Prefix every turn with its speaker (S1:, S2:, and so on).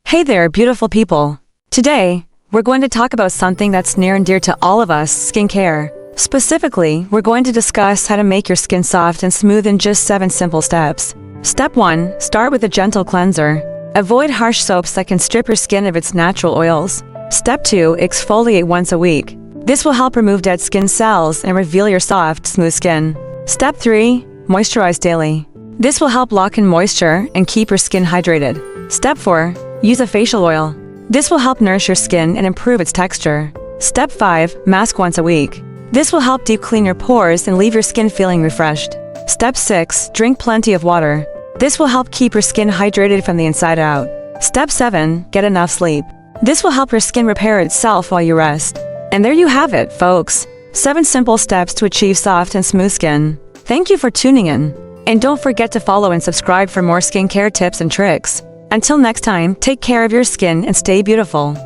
S1: Hey there, beautiful people. Today, we're going to talk about something that's near and dear to all of us, skincare. Specifically, we're going to discuss how to make your skin soft and smooth in just 7 simple steps. Step 1. Start with a gentle cleanser. Avoid harsh soaps that can strip your skin of its natural oils. Step 2. Exfoliate once a week. This will help remove dead skin cells and reveal your soft, smooth skin. Step 3. Moisturize daily. This will help lock in moisture and keep your skin hydrated. Step 4. Use a facial oil. This will help nourish your skin and improve its texture. Step 5. Mask once a week. This will help deep clean your pores and leave your skin feeling refreshed. Step 6. Drink plenty of water. This will help keep your skin hydrated from the inside out. Step 7. Get enough sleep. This will help your skin repair itself while you rest. And there you have it, folks. 7 simple steps to achieve soft and smooth skin. Thank you for tuning in. And don't forget to follow and subscribe for more skincare tips and tricks. Until next time, take care of your skin and stay beautiful.